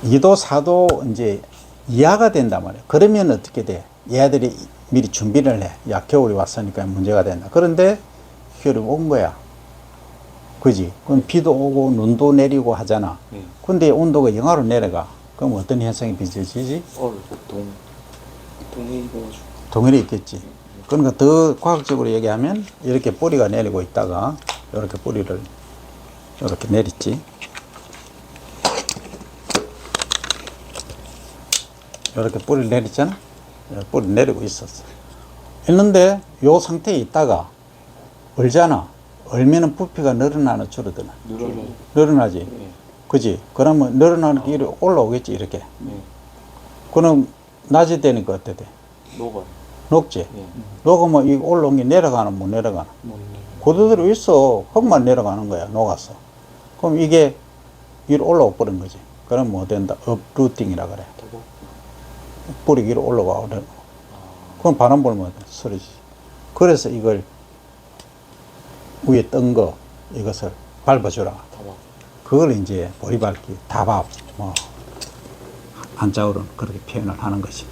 2도, 4도 이제 이하가 된단 말이야. 그러면 어떻게 돼? 얘들이 미리 준비를 해. 야, 겨울이 왔으니까 문제가 된다. 그런데 겨울이 온 거야. 그지? 그럼 비도 오고 눈도 내리고 하잖아. 근데 온도가 영하로 내려가. 그럼 어떤 현상이 빚어지지? 동해 입어가지고. 동일이 있겠지. 그러니까 더 과학적으로 얘기하면 이렇게 뿌리가 내리고 있다가 이렇게 뿌리를 이렇게 내렸지. 이렇게 뿌리를 내렸잖아. 뿌리 내리고 있었어. 했는데 요 상태에 있다가 얼잖아. 얼면은 부피가 늘어나나 줄어드나? 늘어나지. 네. 그지? 그러면 늘어나는 게 이렇게 올라오겠지, 이렇게. 네. 그럼 낮이 되니까 어때 돼? 녹아요. 녹지? 네. 녹으면 이거 올라온 게 내려가나 못 내려가나? 그대로 있어. 흙만 내려가는 거야, 녹았어. 그럼 이게 위로 올라와 버린 거지. 그럼 뭐 된다? 업루팅이라 그래. 뿌리 위로 올라가. 그럼 바람 불면 쓰러지지. 그래서 이걸 위에 뜬 거, 이것을 밟아주라. 그걸 이제 보리밟기, 다밥, 뭐, 한자어로는 그렇게 표현을 하는 것이.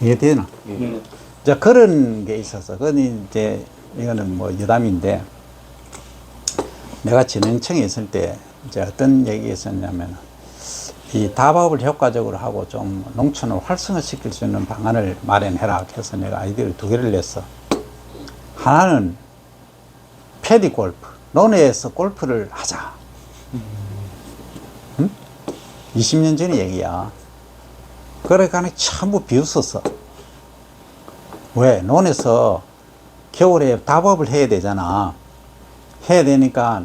이해되나? 네. 자, 그런 게 있었어. 그건 이제, 이거는 뭐 여담인데, 내가 진흥청에 있을 때, 이제 어떤 얘기가 있었냐면, 이 다밥을 효과적으로 하고 좀 농촌을 활성화시킬 수 있는 방안을 마련해라. 해서 내가 아이디어를 2개를 냈어. 하나는 패디 골프. 논에서 골프를 하자. 응? 20년 전의 얘기야. 그러니까 전부 비웃었어. 왜? 논에서 겨울에 다밥을 해야 되잖아. 해야 되니까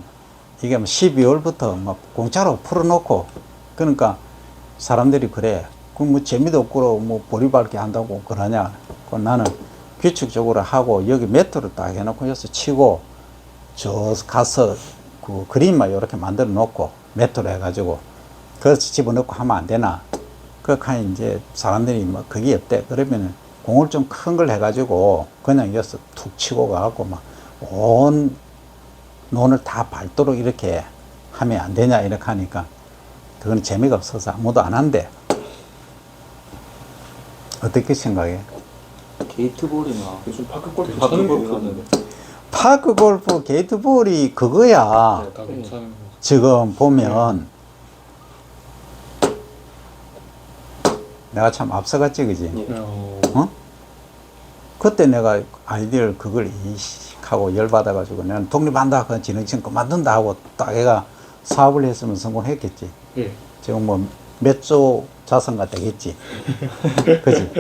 이게 뭐 12월부터 막 공짜로 풀어놓고, 그러니까 사람들이 그래. 그럼 뭐 재미도 없고 뭐 보리밟기 한다고 그러냐. 그 나는 규칙적으로 하고 여기 매트를 딱 해놓고 여기서 치고 저 가서 그 그림만 이렇게 만들어 놓고 매트로 해가지고 그래서 집어넣고 하면 안 되나. 그렇게 이제 사람들이 뭐 그게 없대. 그러면은 공을 좀 큰 걸 해가지고 그냥 여기서 툭 치고 가갖고 막 온 논을 다 밟도록 이렇게 하면 안 되냐 이렇게 하니까 그건 재미가 없어서 아무도 안 한대. 어떻게 생각해? 게이트볼이나 요즘 파크 골프 괜찮은 파크 골프 게이트볼이 그거야. 다 괜찮은 거. 지금 보면 내가 참 앞서갔지, 그지? 어? 그때 내가 아이디어를 그걸 이식하고 열받아가지고 내가 독립한다, 그 진흥청 그만둔다 하고 딱 애가 사업을 했으면 성공했겠지. 예. 지금 뭐 몇 조 자산가 되겠지. 그지?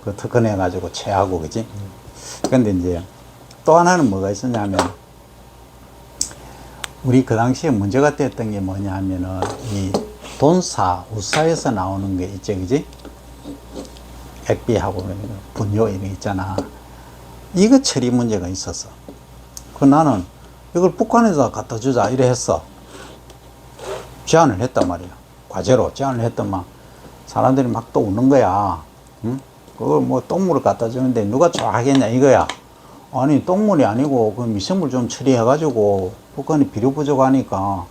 그 특허내가지고 채하고, 그지? 근데 이제 또 하나는 뭐가 있었냐면 우리 그 당시에 문제가 됐던 게 뭐냐 하면은 이 돈사, 우사에서 나오는 게 있지, 그지? 액비하고 분뇨 이런 게 있잖아. 이거 처리 문제가 있었어. 그 나는 이걸 북한에다 갖다 주자 이래 했어. 제안을 했단 말이야. 과제로 제안을 했더만 사람들이 막 또 우는 거야. 응? 그걸 뭐 똥물을 갖다 주는데 누가 좋아하겠냐 이거야. 아니 똥물이 아니고 그 미생물 좀 처리해가지고 북한이 비료 부족하니까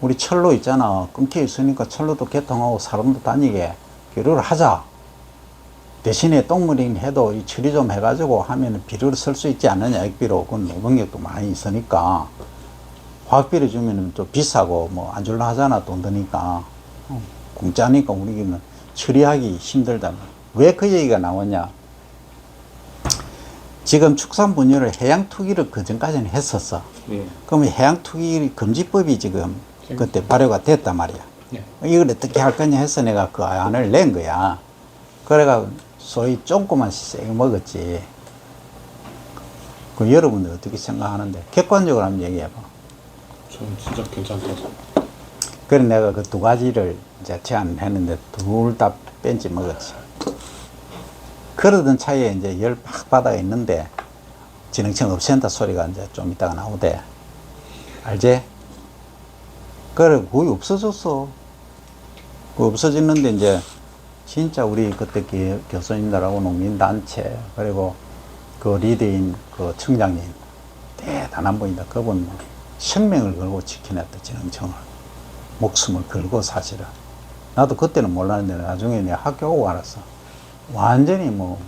우리 철로 있잖아. 끊겨 있으니까 철로도 개통하고 사람도 다니게 비료를 하자. 대신에 똥물이긴 해도 이 처리 좀 해가지고 하면 비료를 쓸 수 있지 않느냐. 액비로. 그건 노동력도 많이 있으니까. 화학비료 주면 좀 비싸고 뭐 안 줄라 하잖아. 돈 드니까. 공짜니까 우리는 처리하기 힘들다. 왜 그 얘기가 나왔냐. 지금 축산분유를 해양투기를 그 전까지는 했었어. 네. 그러면 해양투기 금지법이 지금 그때 발효가 됐단 말이야. 네. 이걸 어떻게 할 거냐 해서 내가 그 안을 낸 거야. 그래가 소위 조금만 세게 먹었지. 그 여러분들 어떻게 생각하는데? 객관적으로 한번 얘기해봐. 저는 진짜 괜찮다고. 그래 내가 그 2가지를 이제 제안을 했는데 둘 다 뺀지 먹었지. 그러던 차에 이제 열 팍 받아 있는데 진흥청 없앤다 소리가 이제 좀 이따가 나오대. 알지? 그래 거의 없어졌어. 그 없어졌는데 이제 진짜 우리 그때 교수님들하고 농민단체 그리고 그 리더인 그 청장님 대단한 분이다. 그분 생명을 걸고 지켜냈다. 진흥청을 목숨을 걸고 사실은. 나도 그때는 몰랐는데 나중에 내가 학교 오고 알았어. 완전히 뭐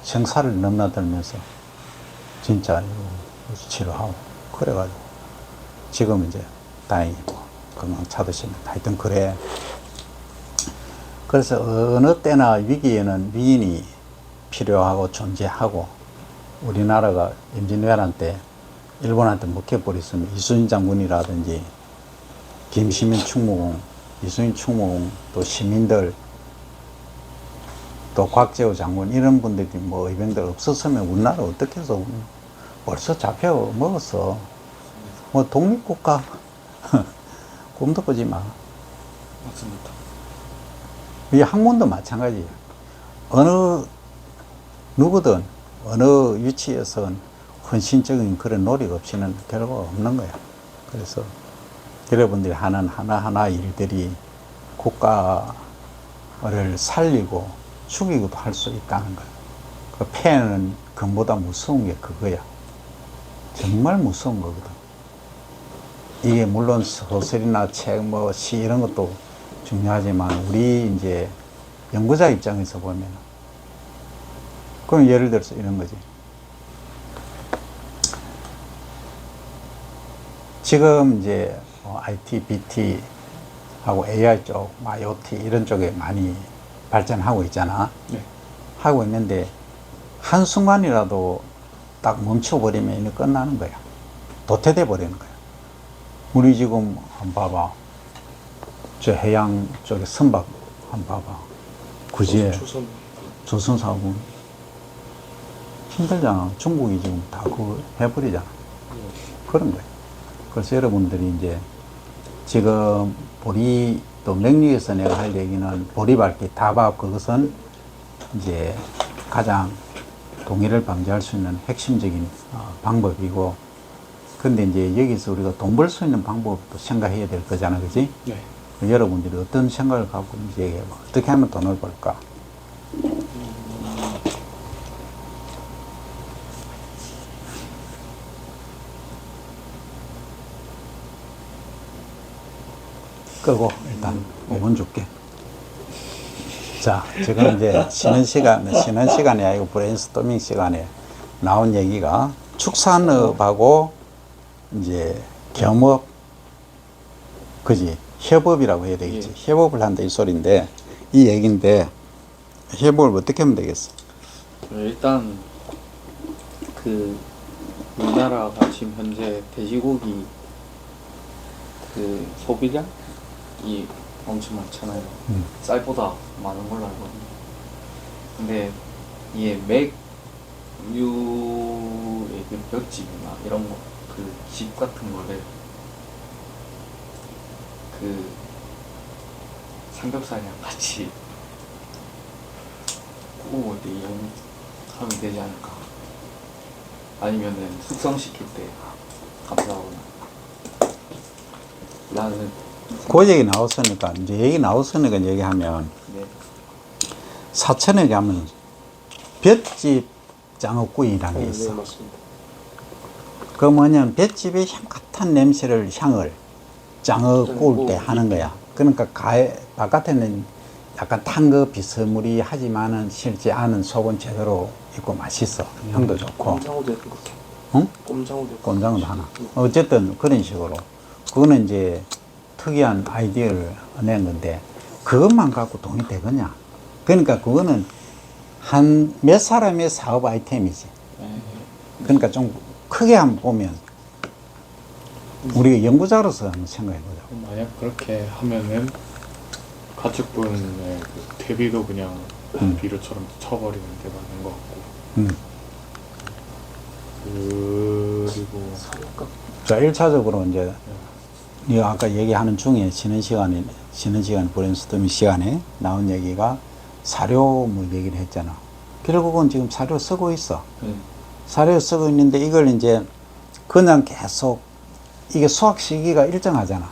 생사를 넘나들면서 진짜 이거 치료하고 그래가지고 지금 이제 다행히 뭐 건강 찾으시면 하여튼 그래. 그래서 어느 때나 위기에는 위인이 필요하고 존재하고, 우리나라가 임진왜란 때 일본한테 먹혀버렸으면 이순신 장군이라든지 김시민 충무공, 이순신 충무공, 또 시민들, 또 곽재우 장군 이런 분들이 뭐 의병들 없었으면 우리나라 어떻게 해서 벌써 잡혀 먹었어. 뭐 독립국가 꿈도 꾸지 마. 맞습니다. 이 학문도 마찬가지야. 어느 누구든 어느 위치에선 헌신적인 그런 노력 없이는 결과가 없는 거야. 그래서 여러분들이 하는 하나하나 일들이 국가를 살리고 죽이고도 할 수 있다는 거야. 그 폐해는 금보다 무서운 게 그거야. 정말 무서운 거거든. 이게 물론 소설이나 책, 뭐 시 이런 것도 중요하지만 우리 이제 연구자 입장에서 보면, 그럼 예를 들어서 이런 거지. 지금 이제 IT, BT 하고 AI 쪽, IoT 이런 쪽에 많이 발전하고 있잖아. 네. 하고 있는데 한순간이라도 딱 멈춰버리면 이미 끝나는 거야. 도태돼 버리는 거야. 우리 지금 한번 봐봐. 저 해양 쪽에 선박 한번 봐봐. 그지에 조선 조선사군 힘들잖아. 중국이 지금 다 그거 해버리잖아. 그런 거예요. 그래서 여러분들이 이제 지금 보리, 또 명리에서 내가 할 얘기는 보리밟기, 다밥, 그것은 이제 가장 동일을 방지할 수 있는 핵심적인 방법이고, 근데 이제 여기서 우리가 돈 벌 수 있는 방법도 생각해야 될 거잖아. 그지? 네. 여러분들이 어떤 생각을 갖고 있는지 얘기해봐. 어떻게 하면 돈을 벌까? 끄고 일단 5분 줄게. 자, 지금 이제 쉬는 시간이 아니고 브레인스토밍 시간에 나온 얘기가 축산업하고 이제 겸업, 그지? 협업이라고 해야 되겠지. 예. 협업을 한다 이 소리인데, 이 얘기인데, 협업을 어떻게 하면 되겠어? 일단 그 우리나라가 지금 현재 돼지고기 그 소비량이 엄청 많잖아요. 쌀보다 많은 걸로 알거든요. 근데 이게 맥류의 그 볏집이나 이런 거, 그 집 같은 거를 그 삼겹살이랑 같이 구워 때 이용하면 되지 않을까. 아니면은 숙성시킬 때 감사하거나. 나는 그 얘기 나왔으니까, 이제 얘기 나왔으니까 얘기하면, 네. 사천에 가면 볏집 장어구이라는 게 있어. 네, 맞습니다. 그 뭐냐면 볏집의 향긋한 냄새를, 향을 장어 구울 때 하는 거야. 그러니까 바깥에는 약간 탄 거 비스무리 하지만은 실제 안은 속은 제대로 있고 맛있어. 향도 좋고. 꼼장어도 예쁜 것 같아요. 응? 꼼장어도 예쁜 꼼장어도 하나. 어쨌든 그런 식으로. 그거는 이제 특이한 아이디어를 낸 건데, 그것만 갖고 돈이 되겠냐? 그러니까 그거는 한 몇 사람의 사업 아이템이지. 그러니까 좀 크게 한번 보면, 우리가 연구자로서 한번 생각해 보자. 만약 그렇게 하면은 가축분의 그 대비도 그냥 비료처럼 쳐버리는 게 맞는 것 같고, 그리고 자, 1차적으로 이제, 네가 아까 얘기하는 중에 쉬는 시간 브레인스토밍 시간에 나온 얘기가 사료 뭐 얘기를 했잖아. 결국은 지금 사료 쓰고 있어. 사료 쓰고 있는데 이걸 이제 그냥 계속, 이게 수확 시기가 일정하잖아.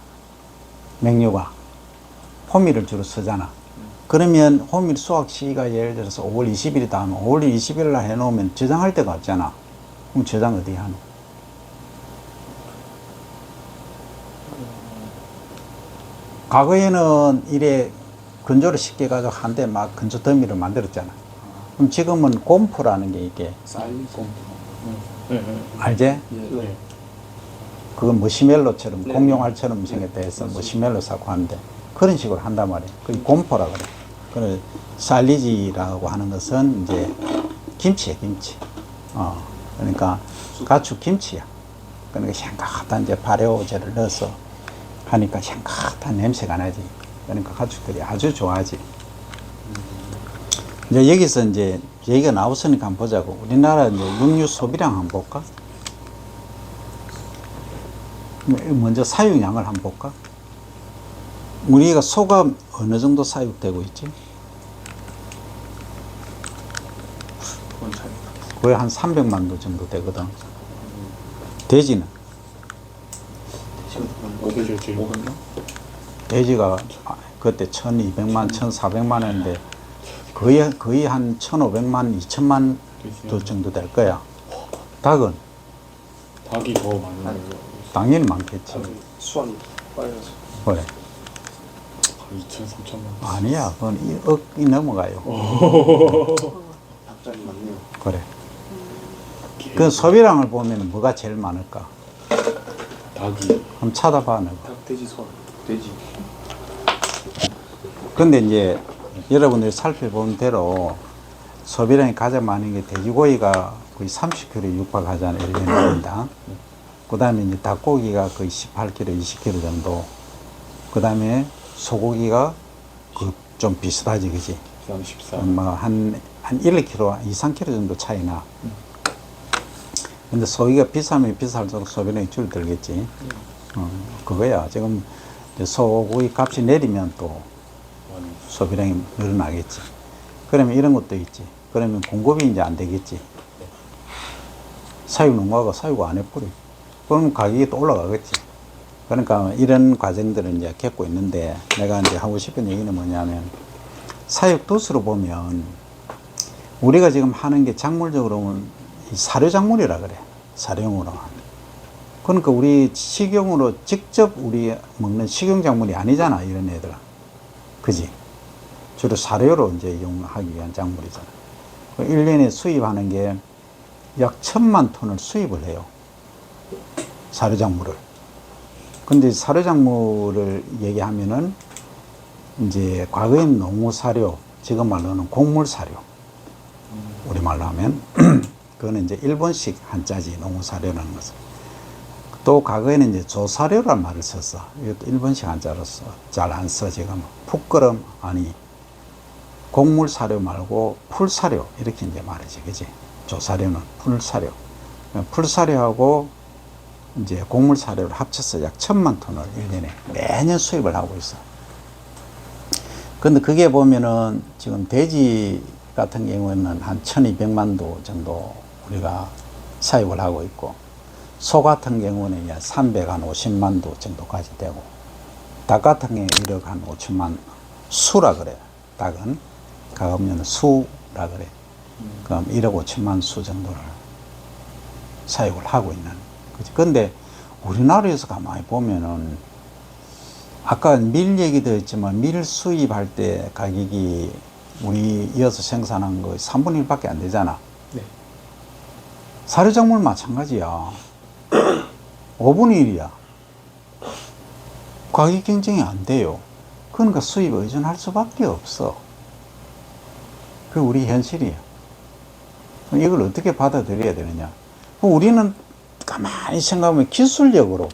맹류가. 호미를 주로 쓰잖아. 그러면 호미 수확 시기가 예를 들어서 5월 20일이다 하면 5월 20일 날 해놓으면 저장할 데가 없잖아. 그럼 저장 어디 하노? 과거에는 이래 건조를 쉽게 가지고 한 대 막 건조 더미를 만들었잖아. 그럼 지금은 곰프라는 게 이게 쌀 네, 네. 알지? 예. 네. 그건 머시멜로처럼 네. 공룡알처럼 생겼다 해서 머시멜로 사고 하는데 그런 식으로 한단 말이에요. 그게 곰포라 그래. 그래 살리지라고 하는 것은 이제 김치야, 김치. 그러니까 가축 김치야. 그러니까 향긋한 이제 발효제를 넣어서 하니까 향긋한 냄새가 나지. 그러니까 가축들이 아주 좋아하지. 이제 여기서 이제 얘기가 나왔으니까 한번 보자고. 우리나라 이제 육류 소비량 한번 볼까? 먼저 사육량을 한번 볼까? 우리가 소가 어느 정도 사육되고 있지? 그건 잘 모르겠어요. 거의 한 300만 도 정도 되거든. 돼지는? 지금 어떻게 지금? 500만? 돼지가 그때 1200만, 1400만 했는데 거의 한 1500만, 2000만 도 정도 될 거야. 닭은? 닭이 더 많은 걸로 당연히 많겠지. 수완이 빨라서 그래. 2천, 3천만. 아니야. 그건 억이 넘어가요. 닭장이 많네요. 그래. 그 소비량을 보면 뭐가 제일 많을까? 닭이 한번 찾아봐, 너가. 닭, 돼지, 소. 돼지. 근데 이제 여러분들이 살펴본 대로 소비량이 가장 많은 게 돼지고기가 거의 30kg 육박하잖아요. 1년입니다. 그 다음에 이제 닭고기가 거의 18kg, 20kg 정도. 그 다음에 소고기가 좀 비슷하지, 그지? 14. 한 1kg, 2, 3kg 정도 차이 나. 근데 소고기가 비싸면 비쌀수록 소비량이 줄어들겠지. 그거야. 지금 이제 소고기 값이 내리면 또 소비량이 늘어나겠지. 그러면 이런 것도 있지. 그러면 공급이 이제 안 되겠지. 사육농가가 사육 안 해버려. 그럼 가격이 또 올라가겠지. 그러니까 이런 과정들을 이제 겪고 있는데 내가 이제 하고 싶은 얘기는 뭐냐면 사육도수로 보면 우리가 지금 하는 게 작물적으로는 사료작물이라 그래. 사료용으로. 그러니까 우리 식용으로 직접 우리 먹는 식용작물이 아니잖아. 이런 애들은. 그지? 주로 사료로 이제 이용하기 위한 작물이잖아. 1년에 수입하는 게 약 1000만 톤을 수입을 해요. 사료작물을. 근데 사료작물을 얘기하면은 이제 과거엔 농우사료, 지금 말로는 곡물사료. 우리말로 하면 그거는 이제 일본식 한자지, 농우사료라는 것은. 또 과거에는 이제 조사료란 말을 썼어. 이것도 일본식 한자로서 잘 안 써, 지금. 풋거름, 아니, 곡물사료 말고 풀사료, 이렇게 이제 말이지, 그지? 조사료는 풀사료. 풀사료하고 이제 곡물사료를 합쳐서 약 1000만 톤을 1년에 매년 수입을 하고 있어. 근데 그게 보면은 지금 돼지 같은 경우에는 한 1200만 도 정도 우리가 사육을 하고 있고, 소 같은 경우는 350만 도 정도까지 되고, 닭 같은 경우에 1억 한 5천만, 수라 그래. 닭은 가보면 수라 그래. 그럼 1억 5천만 수 정도를 사육을 하고 있는 거지. 근데 우리나라에서 가만히 보면은 아까 밀 얘기도 했지만 밀 수입할 때 가격이 우리 이어서 생산한 거 3분의 1밖에 안 되잖아. 네. 사료작물 마찬가지야. 5분의 1이야. 가격 경쟁이 안 돼요. 그러니까 수입 의존할 수밖에 없어. 그게 우리 현실이야. 이걸 어떻게 받아들여야 되느냐. 우리는 가만히 생각하면 기술력으로,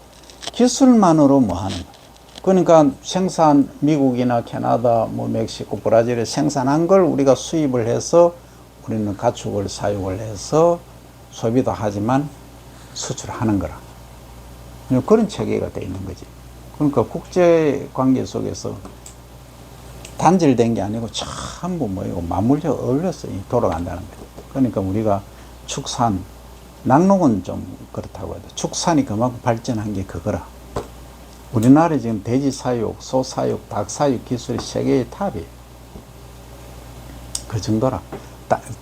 기술만으로 뭐 하는 거야. 그러니까 생산, 미국이나 캐나다, 뭐 멕시코, 브라질에 생산한 걸 우리가 수입을 해서 우리는 가축을 사육을 해서 소비도 하지만 수출하는 거라. 그런 체계가 돼 있는 거지. 그러니까 국제 관계 속에서 단절된 게 아니고 전부 뭐이고 맞물려 어울려서 돌아간다는 거죠. 그러니까 우리가 축산, 낙농은 좀 그렇다고 해도 축산이 그만큼 발전한 게 그거라. 우리나라에 지금 돼지 사육, 소 사육, 닭 사육 기술이 세계의 탑이에요. 그 정도라.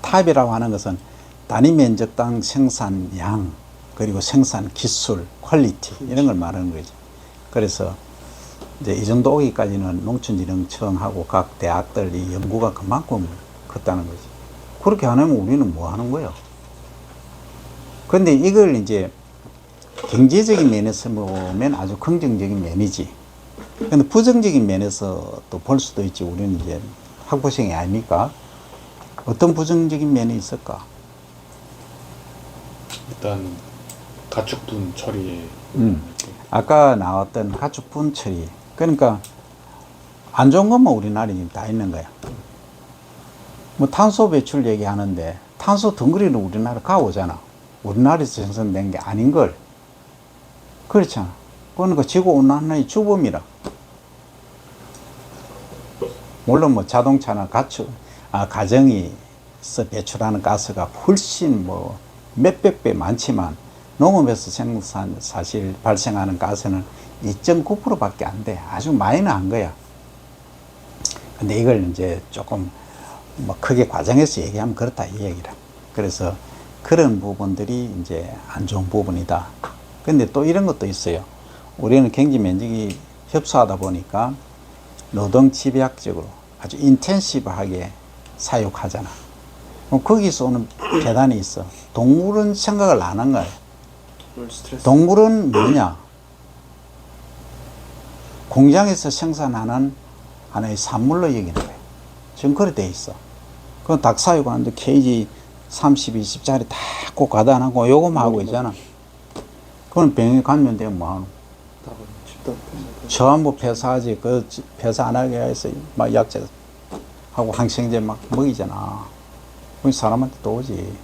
탑이라고 하는 것은 단위 면적당 생산량, 그리고 생산 기술, 퀄리티 이런 걸 말하는 거지. 그래서 이제 이 정도 오기까지는 농촌진흥청하고 각 대학들이 연구가 그만큼 컸다는 거지. 그렇게 안 하면 우리는 뭐 하는 거야? 근데 이걸 이제 경제적인 면에서 보면 아주 긍정적인 면이지. 근데 부정적인 면에서 또 볼 수도 있지. 우리는 이제 학부생이 아닙니까? 어떤 부정적인 면이 있을까? 일단 가축분 처리에 아까 나왔던 가축분 처리. 그러니까 안 좋은 것만 우리나라에 지금 다 있는 거야. 뭐 탄소 배출 얘기하는데 탄소 덩어리는 우리나라 가오잖아. 우리나라에서 생산된 게 아닌 걸. 그렇잖아. 그러니까 지구온난화의 주범이라. 물론 뭐 자동차나 가정에서 배출하는 가스가 훨씬 뭐 몇백 배 많지만 농업에서 사실 발생하는 가스는 2.9%밖에 안 돼. 아주 마이너한 거야. 근데 이걸 이제 조금 뭐 크게 과장해서 얘기하면 그렇다 이 얘기라. 그래서 그런 부분들이 이제 안 좋은 부분이다. 근데 또 이런 것도 있어요. 우리는 경제 면적이 협소하다 보니까 노동 집약적으로 아주 인텐시브하게 사육하잖아. 그럼 거기서 오는 계단이 있어. 동물은 생각을 안 한 거야. 스트레스. 동물은 뭐냐? 공장에서 생산하는 하나의 산물로 여기는 거예요. 지금 그렇게 돼 있어. 그 닭 사육하는데 케이지 30, 20짜리 다 꼭 가다하고 요거만 하고 있잖아. 그건 병에 감염되면 뭐하노? 집단 전부 폐사하지. 그 폐사 안 하게 해서 막 약제 하고 항생제 막 먹이잖아. 그럼 사람한테 또 오지.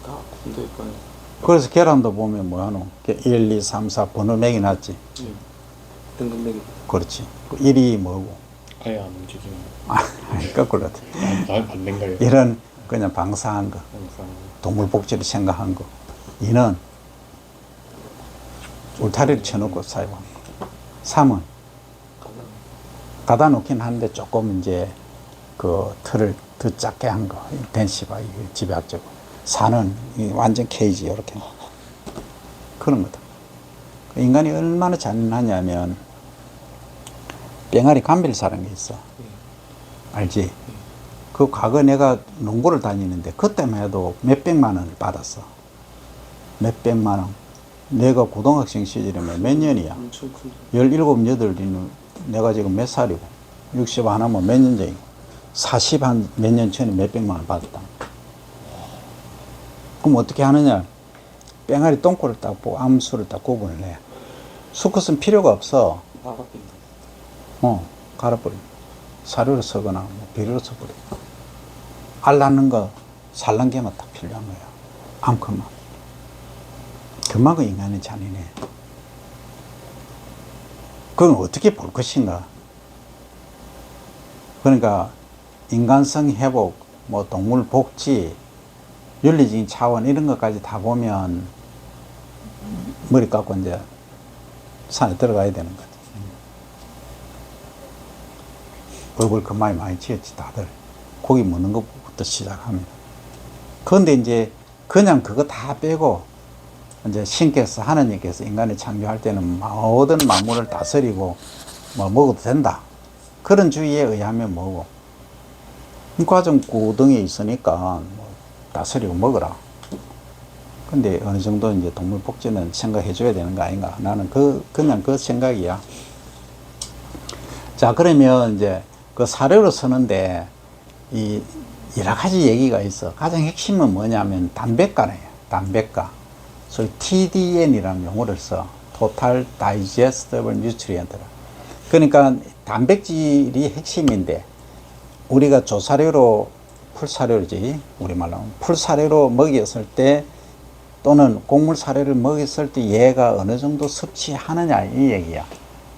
다 군대 거예요. 그래서 계란도 보면 뭐하노? 1, 2, 3, 4 번호 매기 놨지. 등급맥이. 그렇지. 1위 뭐고? 아예 안 움직이는 거꾸로. 나 반대인가요? 이런 그냥 방사한 거. 항상 동물 복지를 생각한 거. 이는 울타리를 쳐놓고 사용한 거. 3은 가다 놓긴 하는데 조금 이제 그 틀을 더 작게 한 거. 인텐시브, 집약적으로. 4는 완전 케이지, 이렇게. 그런 거다. 인간이 얼마나 잔인하냐면, 뺑아리 감별사라는 게 있어. 알지? 그 과거 내가 농구를 다니는데, 그때만 해도 몇백만 원을 받았어. 몇백만 원. 내가 고등학생 시절이면 몇 년이야? 엄청 큰데. 17, 8이는 내가 지금 몇 살이고, 60 하나면 몇 년 전이고, 40 한 몇 년 전에 몇백만 원 받았다. 그럼 어떻게 하느냐? 뺑아리 똥꼬를 딱 보고 암수를 딱 구분을 해. 수컷은 필요가 없어. 나가빈다. 갈아버려. 사료로 쓰거나 뭐 비료로 써버려. 알 낳는 거, 산란계만 딱 필요한 거야. 암컷만. 그만큼 인간이 잔인해. 그건 어떻게 볼 것인가? 그러니까 인간성 회복, 뭐 동물 복지, 윤리적인 차원 이런 것까지 다 보면 머리 깎고 이제 산에 들어가야 되는 거지. 얼굴 그만이 많이 지었지 다들. 고기 먹는 것부터 시작하면. 그런데 이제 그냥 그거 다 빼고 이제 신께서 하나님께서 인간을 창조할 때는 모든 만물을 다스리고 뭐 먹어도 된다. 그런 주의에 의하면 뭐고. 과정 구덩이에 있으니까 뭐 다스리고 먹어라. 근데 어느 정도 이제 동물 복지는 생각해 줘야 되는 거 아닌가. 나는 그냥 그 생각이야. 자, 그러면 이제 그 사료로 쓰는데 이 여러 가지 얘기가 있어. 가장 핵심은 뭐냐면 담백가네요. 담백가. 소위 TDN이라는 용어를 써. Total Digestible Nutrient. 그러니까 단백질이 핵심인데 우리가 조사료로 풀사료지 우리말로 풀사료로 먹였을 때 또는 곡물 사료를 먹였을 때 얘가 어느 정도 섭취하느냐 이 얘기야.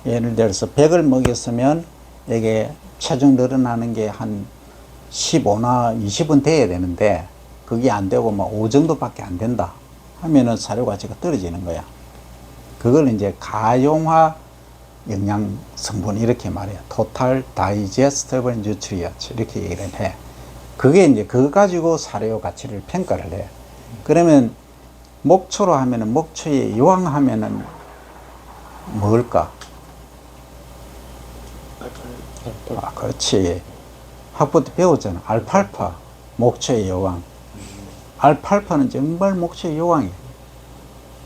예를 들어서 100을 먹였으면 이게 체중 늘어나는 게 한 15나 20은 돼야 되는데 그게 안 되고 뭐 5 정도밖에 안 된다 하면은 사료 가치가 떨어지는 거야. 그걸 이제 가용화 영양 성분 이렇게 말해요. Total Digestible Nutrients 이렇게 얘기를 해. 그게 이제 그거 가지고 사료 가치를 평가를 해. 그러면 목초로 하면은 목초에 이왕하면은 먹을까? 아, 그렇지. 학부 때 배웠잖아. 알팔파, 목초의 여왕. 알팔파는 정말 목초의 여왕이에요.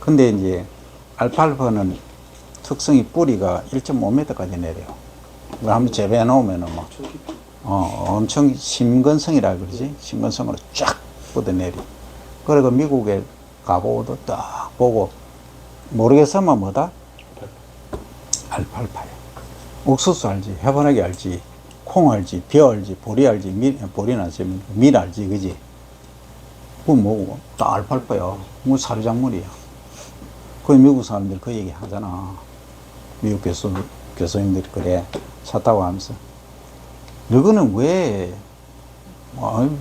근데 이제 알팔파는 특성이 뿌리가 1.5m까지 내려요. 그걸 한번 재배해 놓으면은 뭐, 엄청 심근성이라 그러지? 심근성으로 쫙 뻗어내리. 그리고 미국에 가보고도 딱 보고, 모르겠으면 뭐다? 알팔파야. 옥수수 알지? 해바라기 알지? 콩 알지? 벼 알지? 보리 알지? 보리는 알지? 밀 알지? 그지? 그거 뭐고? 다 알팔파야. 뭐 사료작물이야. 그 미국 사람들 그 얘기 하잖아. 미국 교수님들이 그래. 차 타고 하면서. 너희는 왜,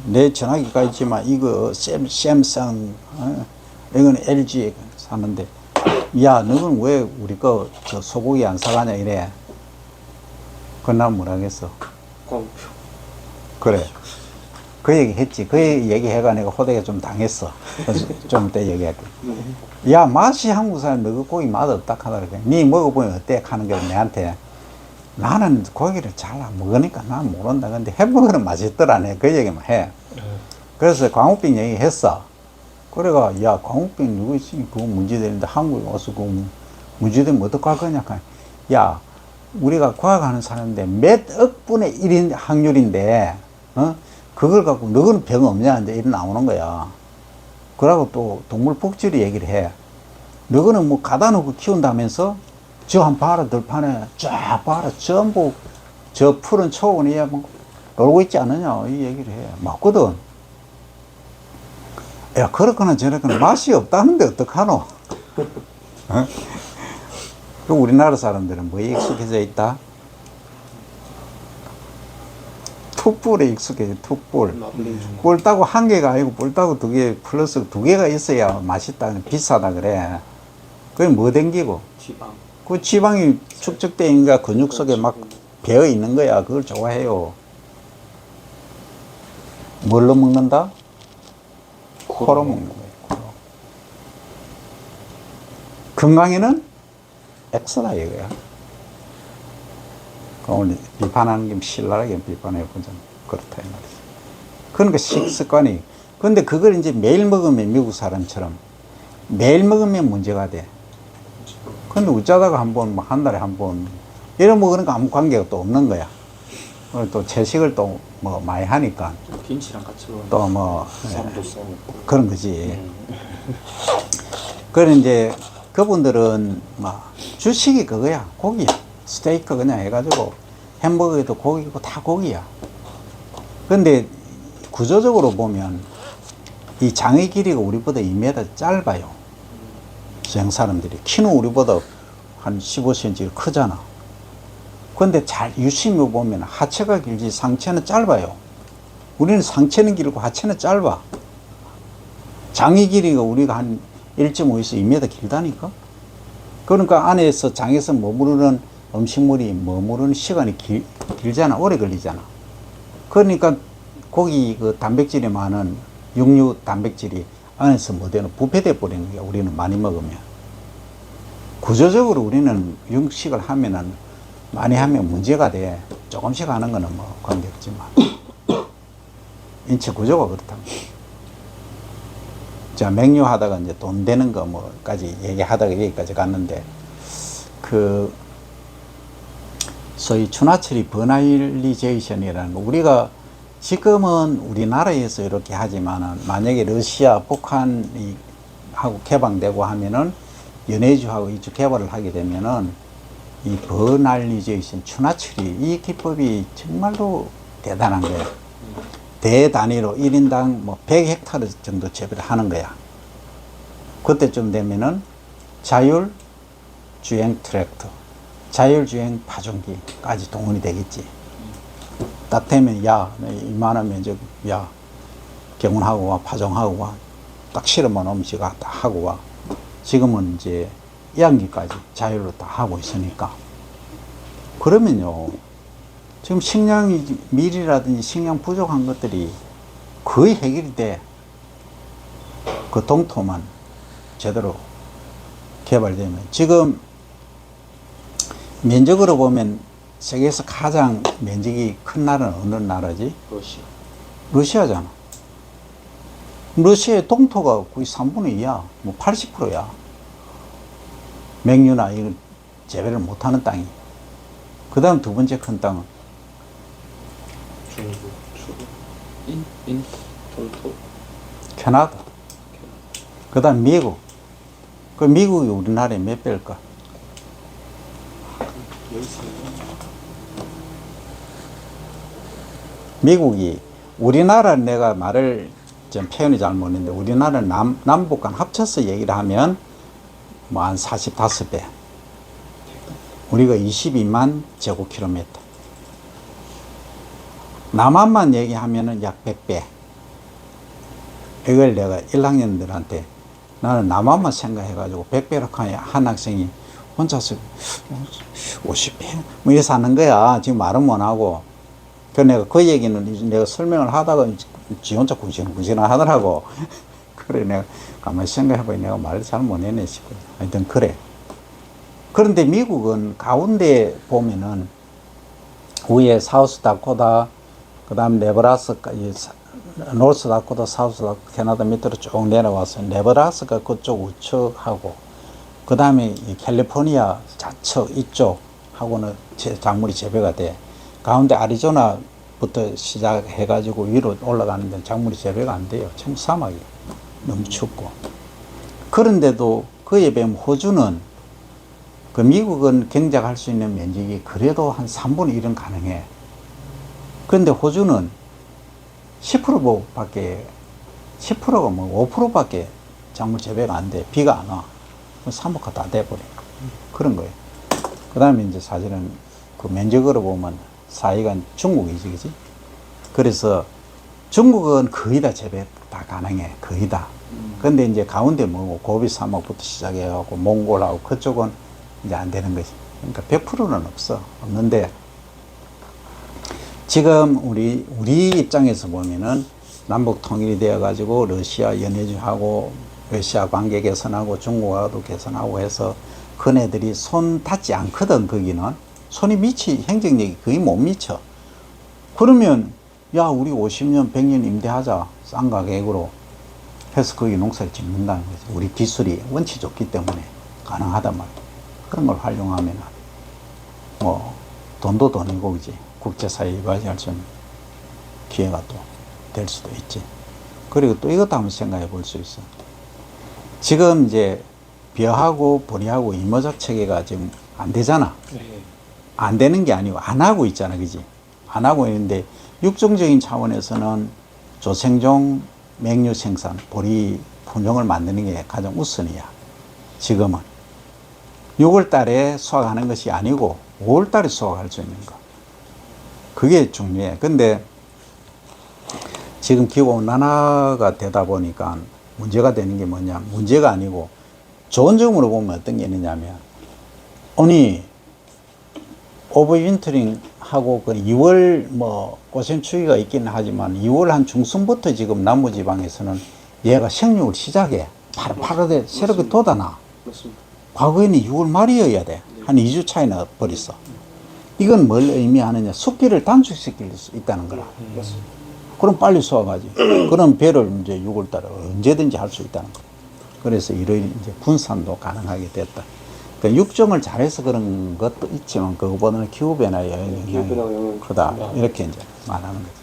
내 전화기가 있지만 이거 샘상, 이거는 LG 사는데, 야, 너는 왜 우리 저 소고기 안 사가냐 이래. 그건 난 뭐라겠어. 광표. 그래. 그 얘기 했지. 그 얘기 해가 내가 호되게 좀 당했어. 그래서 좀 이따 얘기할게. 야, 맛이 한국 사람 너 고기 맛없다 하더라. 니 먹어보면 어때? 하는 게 내한테. 나는 고기를 잘 안 먹으니까 난 모른다. 근데 햄버거는 맛있더라네. 그 얘기만 해. 그래서 광우병 얘기 했어. 그래가, 야, 광우병 누구 있으니 그거 문제되는데 한국에 와서 그거 문제되면 어떡할 거냐. 야, 우리가 과학하는 사람인데 몇 억분의 1인 확률인데, 그걸 갖고 너는 병 없냐는데 이래 나오는 거야. 그러고 또 동물복지리 얘기를 해. 너는 뭐 가다 놓고 키운다면서 저 한 봐라 들판에 쫙 봐라 전부 저 푸른 초원이야 뭐 놀고 있지 않느냐 이 얘기를 해. 맞거든. 야, 그렇거나 저렇거나 맛이 없다는데 어떡하노? 그 우리나라 사람들은 뭐에 익숙해져 있다? 툭불에 익숙해져. 툭불. 꿀 따고 한 개가 아니고 꿀 따고 두 개 플러스 두 개가 있어야 맛있다. 비싸다 그래. 그게 뭐 댕기고? 지방. 그 지방이 축적되어 있는 근육 속에 막 배어 있는 거야. 그걸 좋아해요. 뭘로 먹는다? 코로 먹는 거예요. 코로. 건강에는 엑스라 이거야. 오늘 비판하는 게 신랄하게 비판해보자면 그렇다 이 말이지. 그러니까 식습관이. 근데 그걸 이제 매일 먹으면 미국 사람처럼 매일 먹으면 문제가 돼. 근데 어쩌다가 한 번, 한 달에 한 번, 이런 뭐 그러니까 아무 관계가 또 없는 거야. 또 채식을 또 뭐 많이 하니까. 김치랑 같이 먹으면 또 뭐, 쌈도 싸먹고. 그런 거지. 그래, 이제 그분들은 뭐 주식이 그거야. 고기야. 스테이크 그냥 해가지고 햄버거에도 고기고 다 고기야. 근데 구조적으로 보면 이 장의 길이가 우리보다 2m 짧아요. 서양 사람들이. 키는 우리보다 한 15cm 크잖아. 근데 잘 유심히 보면 하체가 길지 상체는 짧아요. 우리는 상체는 길고 하체는 짧아. 장의 길이가 우리가 한 1.5에서 2m 길다니까? 그러니까 안에서 장에서 머무르는 음식물이 머무르는 시간이 길잖아. 오래 걸리잖아. 그러니까 고기 그 단백질이 많은 육류 단백질이 안에서 뭐되는 부패돼 버리는 거야. 우리는 많이 먹으면. 구조적으로 우리는 육식을 하면은 많이 하면 문제가 돼. 조금씩 하는 거는 뭐 관계없지만. 인체 구조가 그렇답니다. 자, 맹요하다가 이제 돈 되는 거 뭐까지 얘기하다가 여기까지 갔는데, 소위 추나처리 버나일리제이션이라는 거, 우리가 지금은 우리나라에서 이렇게 하지만은 만약에 러시아, 북한이 하고 개방되고 하면은 연해주하고 이쪽 개발을 하게 되면은 이 버나일리제이션, 추나처리, 이 기법이 정말로 대단한 거예요. 대단위로 1인당 뭐 100헥타르 정도 재배를 하는 거야. 그때쯤 되면은 자율주행 트랙터, 자율주행 파종기까지 동원이 되겠지. 딱 되면, 야, 이만한 면적, 야, 경운하고 와, 파종하고 와. 딱 실어만 오면 지가 다 하고 와. 지금은 이제 이항기까지 자율로 다 하고 있으니까. 그러면요, 지금 식량이, 밀이라든지 식량 부족한 것들이 거의 해결이 돼. 그 동토만 제대로 개발되면. 지금 면적으로 보면 세계에서 가장 면적이 큰 나라는 어느 나라지? 러시아. 러시아잖아. 러시아의 동토가 거의 3분의 2야. 뭐 80%야. 맹유나 이걸 재배를 못하는 땅이. 그 다음 두 번째 큰 땅은 중국. 인, 본토. 캐나다. 그 다음 미국. 그 미국이 우리나라에 몇 배일까? 열세. 미국이, 우리나라는 내가 말을 좀 표현이 잘못했는데, 우리나라는 남북 간 합쳐서 얘기를 하면 뭐 한 45배. 우리가 22만 제곱킬로미터. 남한만 얘기하면은 약 100배. 이걸 내가 1학년들한테 나는 남한만 생각해가지고 100배라고 하니 한 학생이 혼자서 50배? 뭐 이래서 하는 거야. 지금 말은 못하고. 그 내가 그 얘기는 내가 설명을 하다가 지 혼자 구질구질 하더라고. 그래, 내가 가만히 생각해보니 내가 말을 잘 못했네 싶어. 하여튼 그래. 그런데 미국은 가운데 보면은 위에 사우스 다코다, 그 다음 네브라스카까지, 노스 다코다, 사우스 다코다, 캐나다 밑으로 쭉 내려와서 네브라스카 그쪽 우측하고, 그 다음에 캘리포니아 좌측 이쪽하고는 작물이 재배가 돼. 가운데 아리조나부터 시작해가지고 위로 올라가는 데는 작물이 재배가 안 돼요. 전부 사막이 너무 춥고. 그런데도 그에 비하면 호주는, 그 미국은 경작할 수 있는 면적이 그래도 한 3분의 1은 가능해. 그런데 호주는 10%밖에, 10%가 뭐 5%밖에 작물 재배가 안 돼. 비가 안 와. 사막화 다 돼버려. 그런 거예요. 그 다음에 이제 사실은 그 면적으로 보면 사이가 중국이지, 그지? 그래서 중국은 거의 다 재배 다 가능해. 거의 다. 근데 이제 가운데 뭐 고비 사막부터 시작해갖고 몽골하고 그쪽은 이제 안 되는 거지. 그러니까 100%는 없어. 없는데 지금 우리 입장에서 보면은 남북 통일이 되어가지고 러시아 연해주하고 러시아 관계 개선하고 중국하고도 개선하고 해서 그네들이 손 닿지 않거든. 거기는 손이 행정력이 거의 못 미쳐. 그러면 야, 우리 50년 100년 임대하자, 싼 가격으로 해서 거기 농사를 짓는다는 거지. 우리 기술이 원치 좋기 때문에 가능하단 말이야. 그런 걸 활용하면 뭐 돈도 돈이고, 그지? 국제사회 이바지할 수 있는 기회가 또 될 수도 있지. 그리고 또 이것도 한번 생각해 볼 수 있어. 지금 이제 벼하고 보리하고 이모작 체계가 지금 안 되잖아. 네. 안 되는 게 아니고 안 하고 있잖아, 그지? 안 하고 있는데 육종적인 차원에서는 조생종 맹류 생산, 보리 품종을 만드는 게 가장 우선이야. 지금은 6월 달에 수확하는 것이 아니고 5월 달에 수확할 수 있는 거. 그게 중요해. 근데 지금 기후온난화가 되다 보니까 문제가 되는 게 뭐냐? 문제가 아니고 좋은 점으로 보면 어떤 게 있느냐면, 아니 오버윈터링 하고 그 2월 뭐 고생추위가 있기는 하지만 2월 한 중순부터 지금 남부지방에서는 얘가 생육을 시작해. 파릇파릇해. 새롭게 돋아나. 맞습니다. 과거에는 6월 말이어야 돼. 한 2주 차이나 버렸어. 이건 뭘 의미하느냐? 습기를 단축시킬 수 있다는 거라. 맞습니다. 그럼 빨리 수확하지. 그럼 배를 이제 6월 달에 언제든지 할 수 있다는 거. 그래서 이런 이제 분산도 가능하게 됐다. 그러니까 육종을 잘해서 그런 것도 있지만 그거보다는 기후변화의 영향이 크다. 이렇게 이제 말하는 거죠.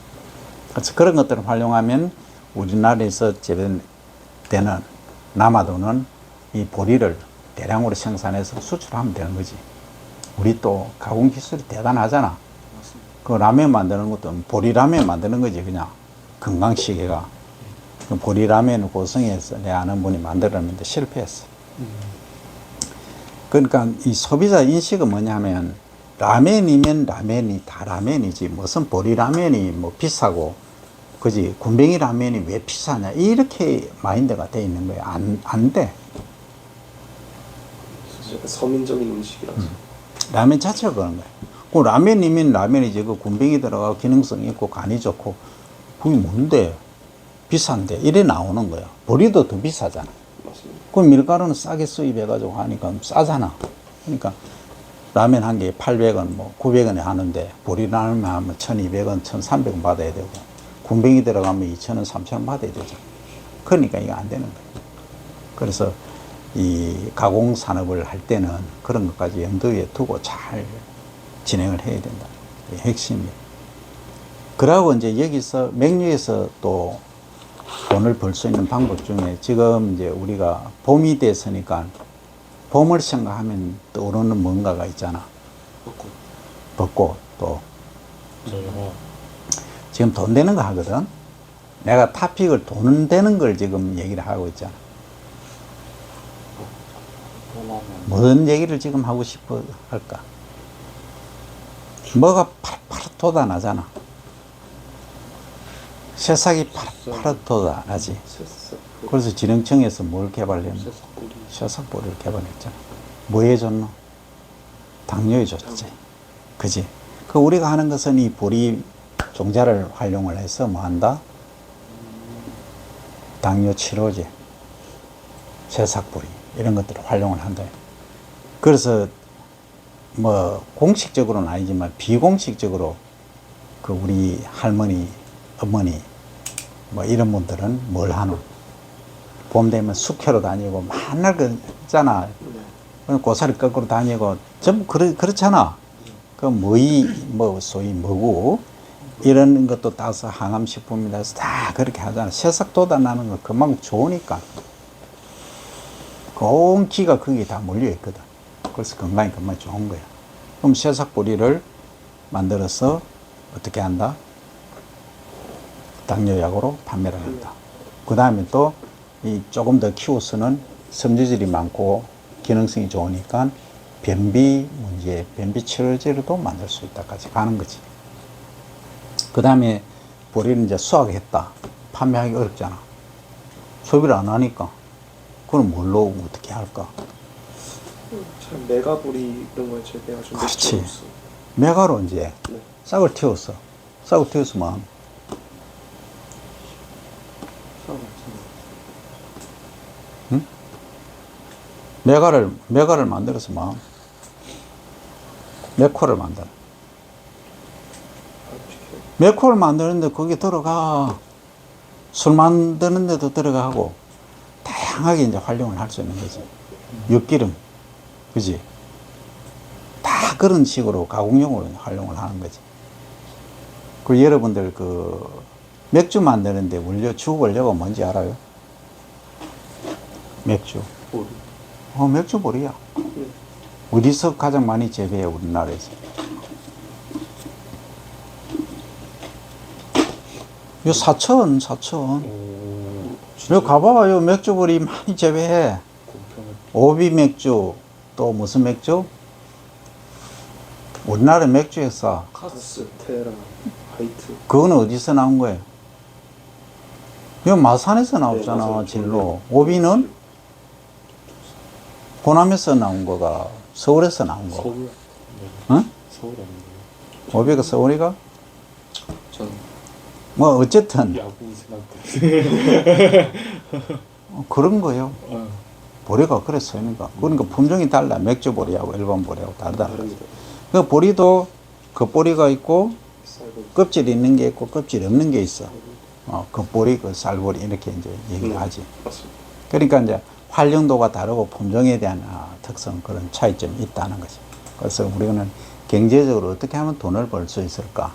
그래서 그런 것들을 활용하면 우리나라에서 재배되는 남아도는 이 보리를 대량으로 생산해서 수출하면 되는 거지. 우리 또 가공 기술이 대단하잖아. 그 라면 만드는 것도 보리 라면 만드는 거지, 그냥. 건강시계가. 그 보리 라면을 고성에서 내 아는 분이 만들었는데 실패했어. 그러니까 이 소비자 인식은 뭐냐면, 라면이면 라면이 다 라면이지. 무슨 보리 라면이 뭐 비싸고, 그지? 군뱅이 라면이 왜 비싸냐. 이렇게 마인드가 돼 있는 거야. 안 돼. 약간 서민적인 음식이라서. 라면 자체가 그런 거야. 그 라면이면 라면이지. 그 군뱅이 들어가고 기능성 있고 간이 좋고 그게 뭔데? 비싼데 이래 나오는 거야. 보리도 더 비싸잖아. 맞습니다. 그 밀가루는 싸게 수입해가지고 하니까 싸잖아. 그러니까 라면 한 개에 800원, 뭐 900원에 하는데 보리라면 하면 1200원, 1300원 받아야 되고 군뱅이 들어가면 2000원, 3000원 받아야 되죠. 그러니까 이거 안 되는 거예요. 그래서 이 가공 산업을 할 때는 그런 것까지 염두에 두고 잘 진행을 해야 된다. 이게 핵심이에요. 그러고 이제 여기서 맥류에서 또 돈을 벌 수 있는 방법 중에 지금 이제 우리가 봄이 됐으니까 봄을 생각하면 떠오르는 뭔가가 있잖아. 벚꽃 또 저희가 지금 돈 되는 거 하거든. 내가 타픽을 돈 되는 걸 지금 얘기를 하고 있잖아. 무슨 얘기를 지금 하고 싶어 할까? 뭐가 파릇파릇 돋아나잖아. 새싹이 파릇파릇 돋아나지. 새싹. 그래서 지능청에서 뭘 개발했나? 새싹뿌리. 새싹보리를 개발했잖아. 뭐에 좋노? 당뇨에 좋지. 그지? 그 우리가 하는 것은 이 보리 종자를 활용을 해서 뭐 한다? 당뇨 치료제, 새싹보리 이런 것들을 활용을 한다. 그래서 뭐 공식적으로는 아니지만 비공식적으로 그 우리 할머니, 어머니 뭐 이런 분들은 뭘 하노? 봄 되면 숙회로 다니고 맨날 그잖아. 고사리 거꾸로 다니고 전부 그렇잖아. 그 뭐 소위 뭐고 이런 것도 따서 항암식품이라 해서 다 그렇게 하잖아. 새싹 돋아나는 거 그만큼 좋으니까. 온 기가 거기에 다 몰려 있거든. 그래서 건강에 정말 좋은 거야. 그럼 새싹 보리를 만들어서 어떻게 한다? 당뇨약으로 판매를 한다. 그 다음에 또 이 조금 더 키워서는 섬유질이 많고 기능성이 좋으니까 변비 문제, 변비 치료제로도 만들 수 있다까지 가는 거지. 그 다음에 보리를 이제 수확했다. 판매하기 어렵잖아. 소비를 안 하니까. 그럼 뭘로 어떻게 할까? 참 메가보리 이런 거에 재배해가지고 그렇지. 맥주 없어. 메가로 이제 네. 싹을 틔웠어. 싹을 틔웠으면 메가를 만들었으면 메코를 만들어. 메코를 만드는데 거기 들어가. 술 만드는 데도 들어가고 다양하게 이제 활용을 할 수 있는 거지. 육기름, 그지? 다 그런 식으로 가공용으로 활용을 하는 거지. 그 여러분들 그 맥주 만드는데 주 원료가 뭔지 알아요? 맥주. 보리. 맥주 보리야. 어디서 가장 많이 재배해, 우리나라에서? 요 사천. 여기 가봐, 요 맥주 보리 많이 재배해. 오비 맥주, 또 무슨 맥주? 우리나라 맥주에서 카스, 테라, 하이트. 그거는 어디서 나온 거예요? 이거 마산에서 나왔잖아, 맞아요. 진로. 오비는 호남에서 나온 거가 서울에서 나온 거. 서울 응? 서울 아닌가요? 오비가 서울이가? 전 뭐 어쨌든 야구 생각돼. 그런 거예요. 어. 보리가 그래서 그러니까 품종이 달라. 맥주 보리하고 일반 보리하고 다르다. 다릅니다. 그 보리도 겉보리가 있고 쌀고 껍질 있는 게 있고 껍질 없는 게 있어. 겉보리, 그 쌀보리 이렇게 이제 얘기를 하지. 맞습니다. 그러니까 이제 활용도가 다르고 품종에 대한 특성, 그런 차이점이 있다는 거죠. 그래서 우리는 경제적으로 어떻게 하면 돈을 벌 수 있을까?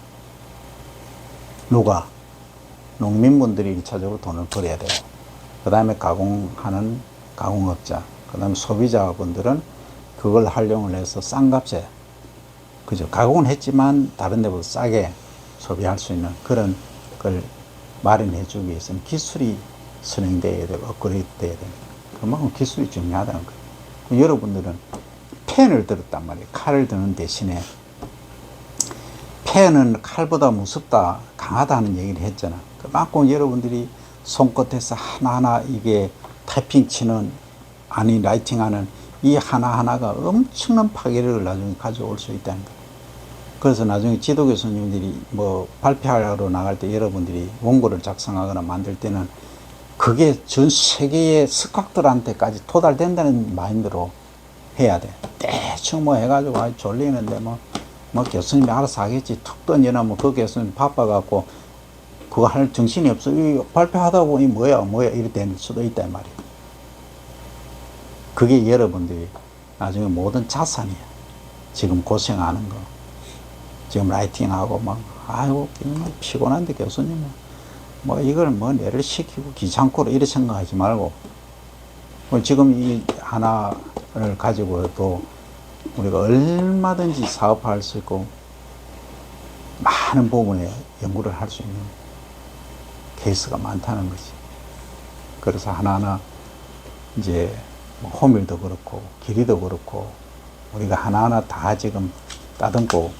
누가? 농민분들이 1차적으로 돈을 벌어야 돼요. 그 다음에 가공하는 가공업자, 그 다음에 소비자분들은 그걸 활용을 해서 싼 값에, 그죠? 가공은 했지만 다른 데보다 싸게 소비할 수 있는 그런 걸 마련해 주기 위해서는 기술이 선행돼야 되고 업그레이드 돼야 됩니다. 그만큼 기술이 중요하다는 거예요. 그럼 여러분들은 펜을 들었단 말이에요. 칼을 드는 대신에 펜은 칼보다 무섭다, 강하다는 얘기를 했잖아. 그만큼 여러분들이 손끝에서 하나하나 이게 타이핑 치는, 아니 라이팅하는 이 하나하나가 엄청난 파괴력을 나중에 가져올 수 있다는 거예요. 그래서 나중에 지도 교수님들이 뭐 발표하러 나갈 때 여러분들이 원고를 작성하거나 만들 때는 그게 전 세계의 석학들한테까지 도달된다는 마인드로 해야 돼. 대충 뭐 해가지고 아주 졸리는데 뭐 교수님이 알아서 하겠지. 툭 던지나 뭐 그 교수님 바빠갖고 그거 할 정신이 없어. 이 발표하다 보니 뭐야 이렇게 될 수도 있다 이 말이야. 그게 여러분들이 나중에 모든 자산이야. 지금 고생하는 거. 지금 라이팅하고 막 아이고 피곤한데 교수님은 뭐 이걸 뭐 내를 시키고 귀찮고 이렇게 생각하지 말고 지금 이 하나를 가지고도 우리가 얼마든지 사업할 수 있고 많은 부분에 연구를 할 수 있는 케이스가 많다는 거지. 그래서 하나하나 이제 뭐 호밀도 그렇고 길이도 그렇고 우리가 하나하나 다 지금 따듬고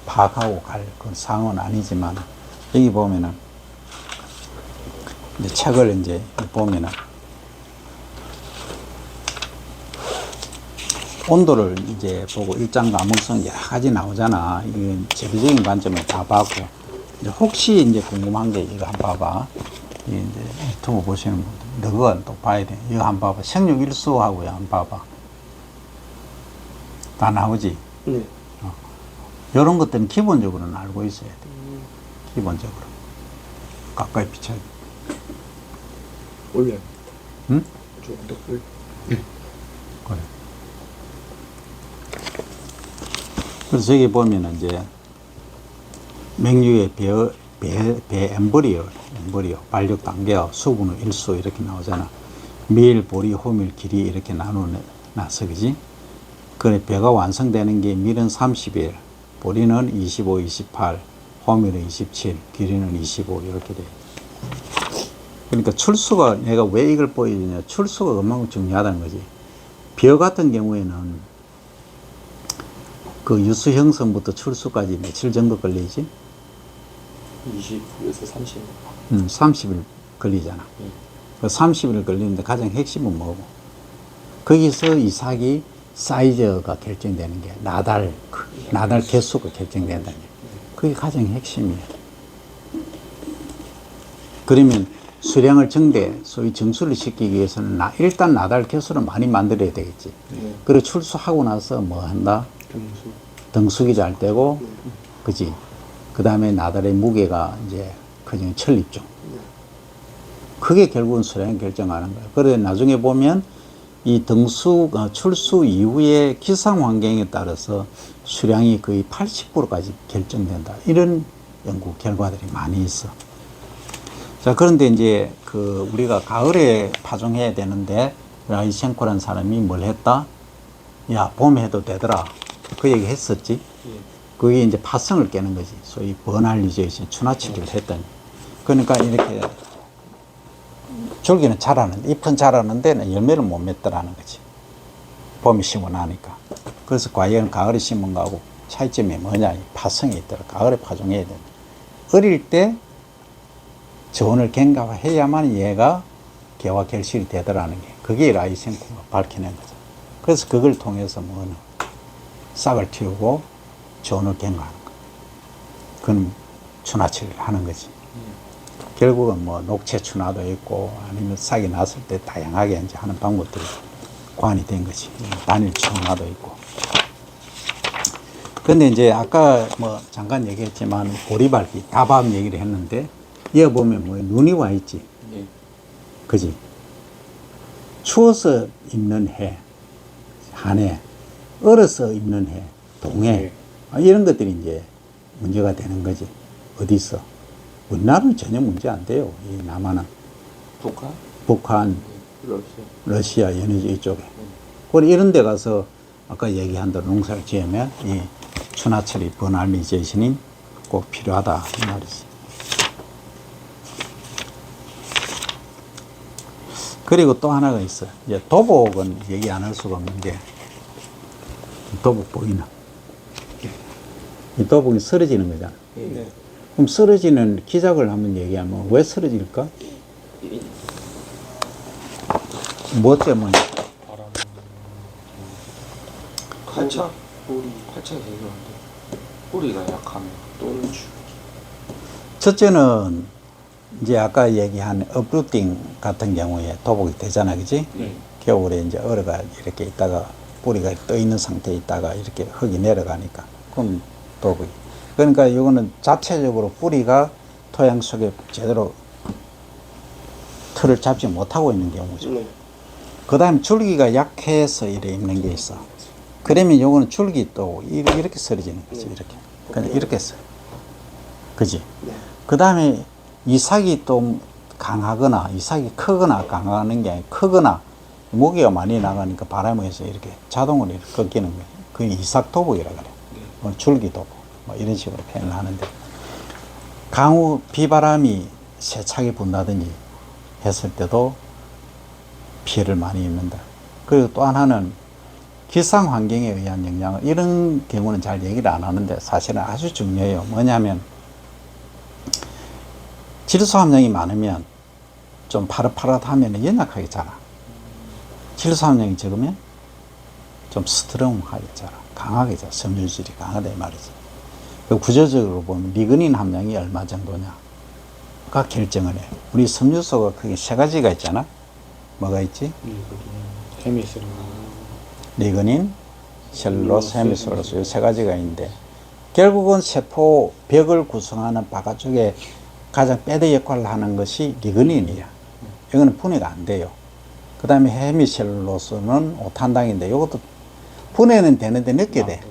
파악하고 갈 그런 상황은 아니지만 여기 보면은 이제 책을 이제 보면은 온도를 이제 보고 일장 가능성 여러 가지 나오잖아. 이게 제비적인 관점을 다 봤고 이제 혹시 이제 궁금한 게 이거 한번 봐봐. 이게 이제 유튜브 보시는 분들 너가 또 봐야 돼. 이거 한번 봐봐. 생육 일수하고요 한번 봐봐. 다 나오지. 네. 이런 것들은 기본적으로는 알고 있어야 돼. 기본적으로. 가까이 비춰야 돼. 올려요. 응? 조금 더 올려. 그래. 그래서 여기 보면은 이제 맹육의 배 엠브리오, 발육 단계와 수분 후 일수 이렇게 나오잖아. 밀, 보리, 호밀, 길이 이렇게 나눠놨어, 그지? 그래, 배가 완성되는 게 밀은 30일, 보리는 25, 28, 호밀은 27, 길이는 25 이렇게 돼. 그러니까 출수가 내가 왜 이걸 보여주냐? 출수가 그만큼 중요하다는 거지. 벼 같은 경우에는 그 유수 형성부터 출수까지 며칠 정도 걸리지? 20에서 30. 30일 걸리잖아. 그 30일 걸리는데 가장 핵심은 뭐고? 거기서 이삭이 사이즈가 결정되는 게 나달 개수가 결정된다는 게. 그게 가장 핵심이에요. 그러면 수량을 소위 정수를 시키기 위해서는 일단 나달 개수를 많이 만들어야 되겠지. 그리고 출수하고 나서 뭐 한다? 등수기 잘 되고, 그지? 그 다음에 나달의 무게가 이제 그냥 천립종. 그게 결국은 수량 결정하는 거야. 그래 나중에 보면 이 출수 이후에 기상 환경에 따라서 수량이 거의 80%까지 결정된다. 이런 연구 결과들이 많이 있어. 자, 그런데 이제 우리가 가을에 파종해야 되는데 라이셴코라는 사람이 뭘 했다? 야, 봄에 해도 되더라. 그 얘기 했었지. 그게 이제 파성을 깨는 거지. 소위 버널리제이션, 추나치기를 했더니. 그러니까 이렇게 줄기는 자라는데, 잎은 자라는데 열매를 못 맺더라는 거지. 봄에 심고 나니까. 그래서 과연 가을에 심은 거하고 차이점이 뭐냐? 파성이 있더라. 가을에 파종해야 된다. 어릴 때 저온을 경과해야만 얘가 개화 결실이 되더라는 게, 그게 라이셴코가 밝혀낸 거죠. 그래서 그걸 통해서 뭐는 싹을 틔우고 저온을 경과하는 거. 그건 추나치를 하는 거지. 결국은 뭐 녹채 추나도 있고 아니면 싹이 났을 때 다양하게 이제 하는 방법들이 관이 된 거지. 단일 추나도 있고. 근데 이제 아까 뭐 잠깐 얘기했지만 보리밟기, 다밥 얘기를 했는데, 여기 보면 뭐 눈이 와 있지. 그지? 추워서 입는 해, 한 해, 얼어서 입는 해, 동해. 이런 것들이 이제 문제가 되는 거지. 어디서? 우리나라는 전혀 문제 안 돼요. 이 남한은. 북한, 러시아, 연해주 이쪽에. 그리고 이런 데 가서 아까 얘기한 대로 농사를 지으면 이 추나철이 버널리제이션이 꼭 필요하다. 이 말이지. 그리고 또 하나가 있어. 이제 도복은 얘기 안 할 수가 없는 게, 도복 보이나? 이 도복이 쓰러지는 거잖아. 네. 그럼 쓰러지는 기작을 한번 얘기하면 왜 쓰러질까? 뭐 때문에? 칼차 팔차가 되게 좋은데 뿌리가 약하면 또는 주. 첫째는 이제 아까 얘기한 업루팅 같은 경우에 도복이 되잖아, 그지? 겨울에 이제 얼어가 이렇게 있다가 뿌리가 떠 있는 상태에 있다가 이렇게 흙이 내려가니까 그럼 도복이. 그러니까 이거는 자체적으로 뿌리가 토양 속에 제대로 틀을 잡지 못하고 있는 경우죠. 네. 그 다음에 줄기가 약해서 이래 있는 게 있어. 그러면 요거는 줄기 또 이렇게 쓰러지는 거지. 이렇게. 그냥 이렇게 써. 그지? 네. 그 다음에 이삭이 또 강하거나 이삭이 크거나 강하는 게 아니라 크거나 모기가 많이 나가니까 바람에서 이렇게 자동으로 이렇게 꺾이는 거예요. 그 이삭 도복이라 그래. 뭐 줄기 도복. 뭐 이런 식으로 표현을 하는데 강우 비바람이 세차게 분다든지 했을 때도 피해를 많이 입는다. 그리고 또 하나는 기상 환경에 의한 영향을 이런 경우는 잘 얘기를 안 하는데 사실은 아주 중요해요. 뭐냐면 질소 함량이 많으면 좀 파릇파릇하면 연약하게 자라. 질소 함량이 적으면 좀 스트롱하게 자라. 강하게 자라. 섬유질이 강하다 이 말이지. 구조적으로 보면 리그닌 함량이 얼마 정도냐가 결정을 해. 우리 섬유소가 크게 세 가지가 있잖아. 뭐가 있지? 헤미슬 리그닌, 셀룰로스, 헤미솔로스 이 세 가지가 있는데 결국은 세포 벽을 구성하는 바깥쪽에 가장 배대 역할을 하는 것이 리그닌이야. 이거는 분해가 안 돼요. 그 다음에 헤미셀룰로스는 오탄당인데 이것도 분해는 되는데 늦게 돼.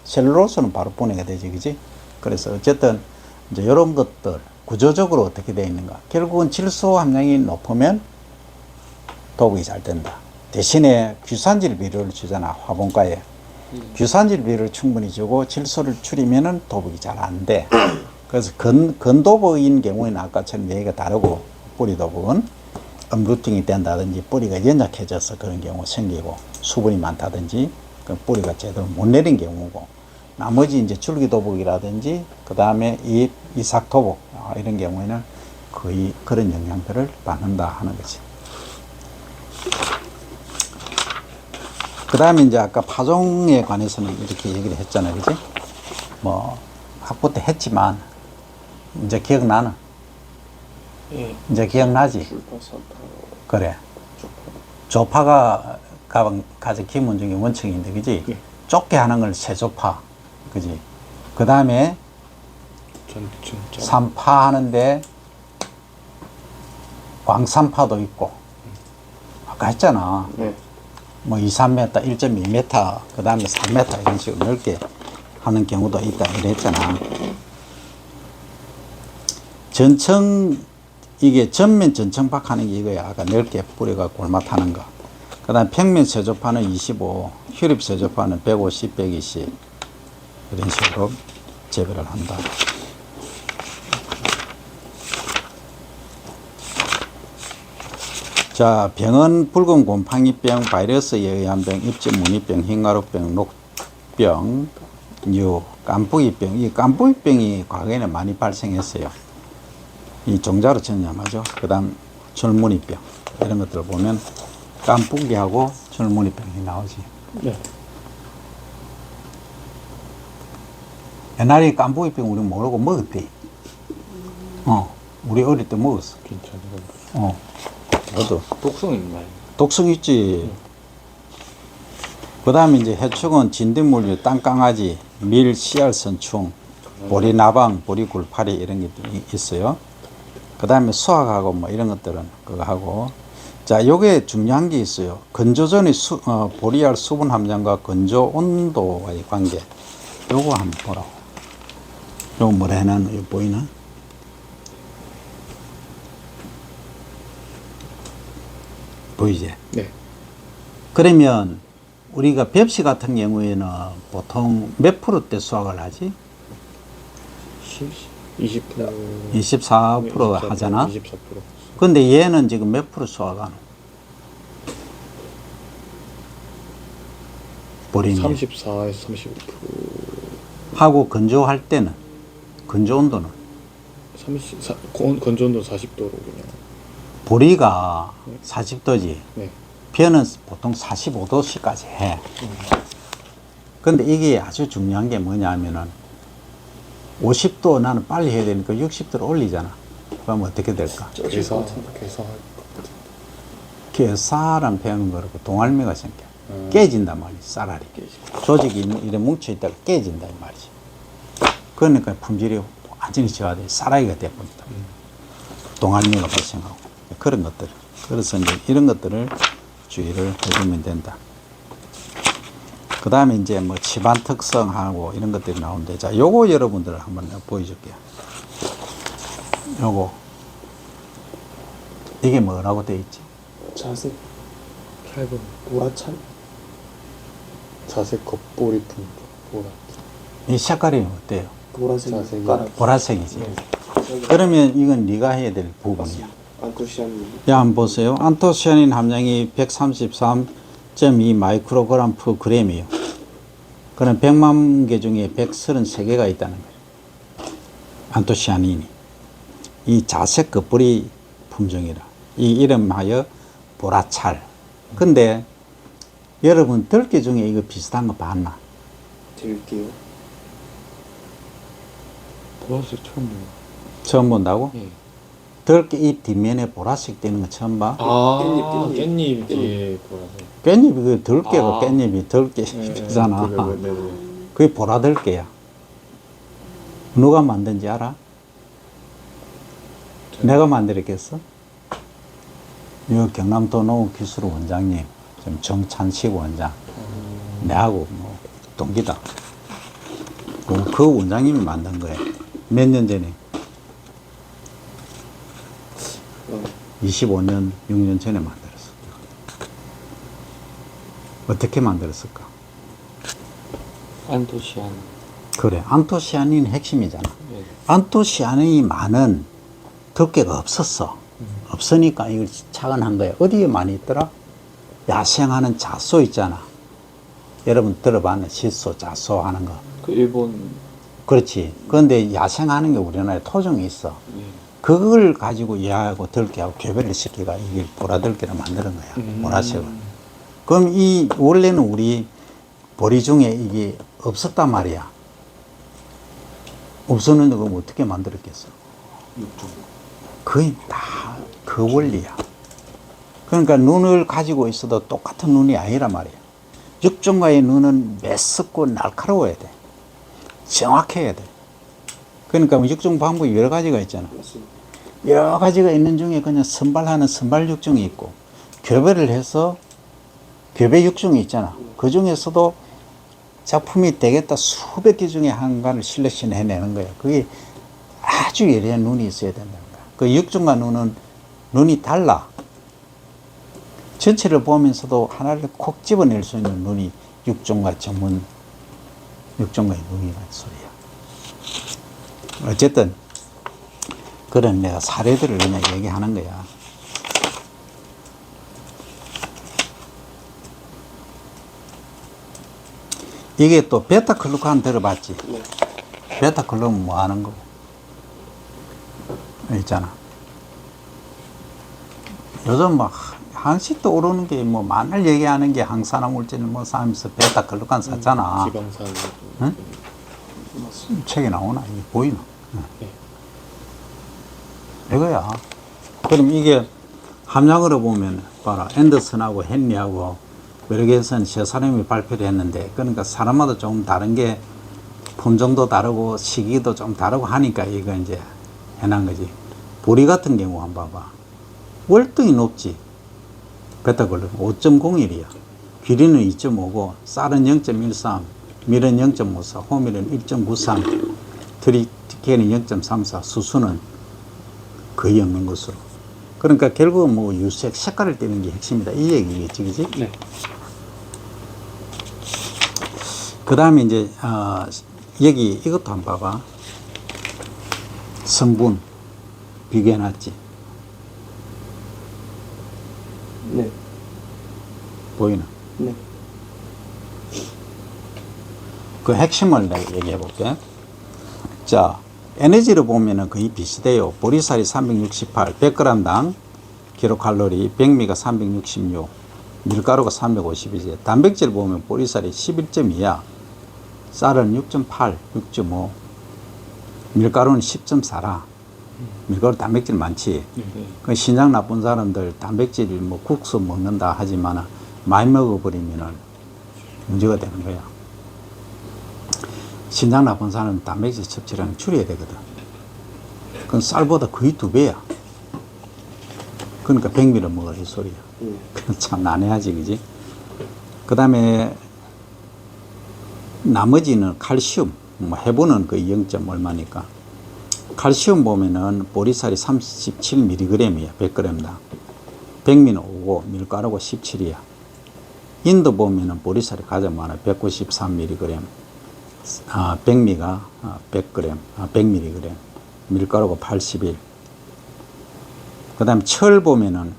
셀룰로스는 바로 분해가 되지, 그지? 그래서 어쨌든 이제 이런 것들 구조적으로 어떻게 되어 있는가? 결국은 질소 함량이 높으면 도복이 잘 된다. 대신에 규산질 비료를 주잖아, 화분가에. 규산질 비료를 충분히 주고 질소를 줄이면은 도복이 잘 안 돼. 그래서 건도복인 경우에는 아까처럼 얘기가 다르고, 뿌리 도복은 음루팅이 된다든지 뿌리가 연약해져서 그런 경우 생기고, 수분이 많다든지, 그 뿌리가 제대로 못 내린 경우고, 나머지 이제 줄기 도복이라든지, 그 다음에 이삭 도복, 이런 경우에는 거의 그런 영향들을 받는다 하는 거지. 그 다음에 이제 아까 파종에 관해서는 이렇게 얘기를 했잖아요. 그지? 뭐, 학부 때 했지만, 이제 기억나는? 예. 이제 기억나지? 줄파, 산파, 그래. 조파. 조파가 가장 기본적인 원칙인데, 그지? 예. 좁게 하는 걸 세조파. 그지? 그 다음에 전층 산파 하는데, 광산파도 있고, 아까 했잖아. 네. 뭐 2, 3m, 1.2m, 그 다음에 3m 이런 식으로 넓게 하는 경우도 있다 이랬잖아. 전청, 이게 전면 전청박 하는 게 이거야. 아까 넓게 뿌리가 골mat하는 거. 그 다음 평면 세조파는 25, 휴립 세조파는 150, 120 이런 식으로 재배를 한다. 자, 병은 붉은 곰팡이병, 바이러스에 의한 병, 입집 무늬병, 흰가루병, 녹병, 유, 깐부기병. 이 깐부기병이 과거에는 많이 발생했어요. 이 종자로 전염하죠. 그 다음 줄무늬병 이런 것들을 보면 깐부기하고 줄무늬병이 나오지. 네. 옛날에 깐부기병 우리 모르고 먹었대. 우리 어릴 때 먹었어. 괜찮아요. 너도 독성 있나요? 독성 있지. 그 다음에 이제 해충은 진딧물류, 땅강아지, 밀, 씨알, 선충, 보리 나방, 보리 굴파리 이런 게 있어요. 그 다음에 수학하고 뭐 이런 것들은 그거 하고. 자, 요게 중요한 게 있어요. 건조전의 보리알 수분 함량과 건조 온도와의 관계. 요거 한번 보라고. 요거 뭐라 해놨노? 요 보이나? 보이지? 네. 그러면 우리가 벽시 같은 경우에는 보통 몇 프로대 수확을 하지? 20%. 24% 하잖아? 24%. 근데 얘는 지금 몇 프로 수확하노? 보리는 34에서 35%. 하고 건조할 때는 건조 온도는 건조 온도 40도로 그냥. 보리가 40도지 네. 벼는 보통 45도씨까지 해. 근데 이게 아주 중요한 게 뭐냐면은 50도 나는 빨리 해야 되니까 60도로 올리잖아. 그럼 어떻게 될까? 쪄질 것 개사 같은데. 개사. 괴사란 표현은 그렇고 동알미가 생겨. 깨진단 말이지, 쌀알이. 조직이 이렇게 뭉쳐있다가 깨진다, 이 말이지. 그러니까 품질이 완전히 저하돼 쌀알이가 돼버린다. 동알미가 발생하고. 그런 것들. 그래서 이제 이런 것들을 주의를 해주면 된다. 그 다음에 이제 뭐 집안 특성하고 이런 것들이 나오는데, 자, 요거 여러분들 한번 보여줄게요. 요거. 이게 뭐라고 되어 있지? 자색 8번 보라찬. 자색 겉보리 품 보라. 이 색깔이 어때요? 보라색 자색이. 까맣게. 보라색이지. 그러면 이건 네가 해야 될 부분이야. 안토시아닌. 야, 한번 보세요. 안토시아닌 함량이 133.2 마이크로그램 per g램이에요. 그럼 100만 개 중에 133개가 있다는 거예요. 안토시아닌이. 이 자색 겉뿌리 품종이라. 이 이름하여 보라찰. 근데 여러분 들깨 중에 이거 비슷한 거 봤나? 들게요. 보라색 처음 봐요. 처음 본다고? 예. 들깨 잎 뒷면에 보라색 되는 거 처음 봐? 아, 깻잎. 깻잎 뒤에 보라색. 깻잎이 그 들깨가 아. 깻잎이 들깨 네, 잎이잖아. 네. 그게 보라들깨야. 누가 만든지 알아? 내가 만들었겠어? 이 경남도 농업기술 원장님, 지금 정찬식 원장, 내하고 뭐 동기다. 그 원장님이 만든 거예요. 몇 년 전에? 25년, 6년 전에 만들었어. 어떻게 만들었을까? 안토시아닌. 그래, 안토시아닌이 핵심이잖아. 예. 안토시아닌이 많은 들깨가 없었어. 없으니까 이걸 착안한 거야. 어디에 많이 있더라? 야생하는 잣소 있잖아. 여러분 들어봤나? 싯소, 잣소 하는 거. 그 일본. 그렇지. 그런데 야생하는 게 우리나라에 토종이 있어. 예. 그걸 가지고 얘하고 들깨하고 교배를 시키가 이게 보라들깨를 만드는 거야. 보라색을. 그럼 이 원래는 우리 보리 중에 이게 없었단 말이야. 없었는데 그럼 어떻게 만들었겠어? 거의 다 그 원리야. 그러니까 눈을 가지고 있어도 똑같은 눈이 아니란 말이야. 육종과의 눈은 매섭고 날카로워야 돼. 정확해야 돼. 그러니까 육종 방법이 여러 가지가 있잖아. 여러 가지가 있는 중에 그냥 선발하는 선발 육종이 있고, 교배를 해서 교배 육종이 있잖아. 그 중에서도 작품이 되겠다 수백 개 중에 한 가를 실렉션 해내는 거야. 그게 아주 예리한 눈이 있어야 된다는 거야. 그 육종과 눈이 달라. 전체를 보면서도 하나를 콕 집어낼 수 있는 눈이 육종과 전문 육종과의 눈이라는 소리야. 어쨌든 그런 내가 사례들을 그냥 얘기하는 거야. 이게 또 베타글루칸 들어봤지? 네. 베타글루칸 뭐 하는 거고? 있잖아. 요즘 막 한식도 오르는 게 뭐 만날 얘기하는 게 항산화 물질 뭐 싸면서 베타글루칸 샀잖아. 지방산. 응? 책에 나오나? 이게 보이나? 네. 이거야. 그럼 이게 함량으로 보면 봐라. 앤더슨하고 헨리하고 여러 개에서는 저 사람이 발표를 했는데, 그러니까 사람마다 좀 다른 게 품종도 다르고 시기도 좀 다르고 하니까 이거 이제 해놓은 거지. 보리 같은 경우 한번 봐봐. 월등히 높지. 베타글루칸 5.01이야. 길이는 2.5고 쌀은 0.13, 밀은 0.54, 호밀은 1.93, 트리케는 0.34, 수수는 거의 없는 것으로. 그러니까 결국은 뭐 유색, 색깔을 띄는 게 핵심이다. 이 얘기겠지, 그지? 네. 그 다음에 이제, 여기 이것도 한번 봐봐. 성분 비교해놨지. 네. 보이나? 네. 그 핵심을 내가 얘기해 볼게. 자, 에너지를 보면은 거의 비슷해요. 보리쌀이 368, 100g당 킬로칼로리, 백미가 366, 밀가루가 350이지. 단백질 보면 보리쌀이 11.2야. 쌀은 6.8, 6.5, 밀가루는 10.4라. 밀가루 단백질 많지. 네. 그 신장 나쁜 사람들 단백질 뭐 국수 먹는다 하지만 많이 먹어버리면은 문제가 되는 거야. 신장 나쁜 사람은 단백질 섭취량을 줄여야 되거든. 그건 쌀보다 거의 2배야. 그러니까 백미를 먹으라 이 소리야. 참 난해하지, 그지? 그 다음에 나머지는 칼슘, 뭐 해보는 거의 0. 얼마니까. 칼슘 보면은 보리쌀이 37mg이야, 100g당. 백미는 5고 밀가루가 17이야. 인도 보면은 보리쌀이 가장 많아, 193mg. 백미가 100g, 100mg. 밀가루가 81. 그 다음 철 보면은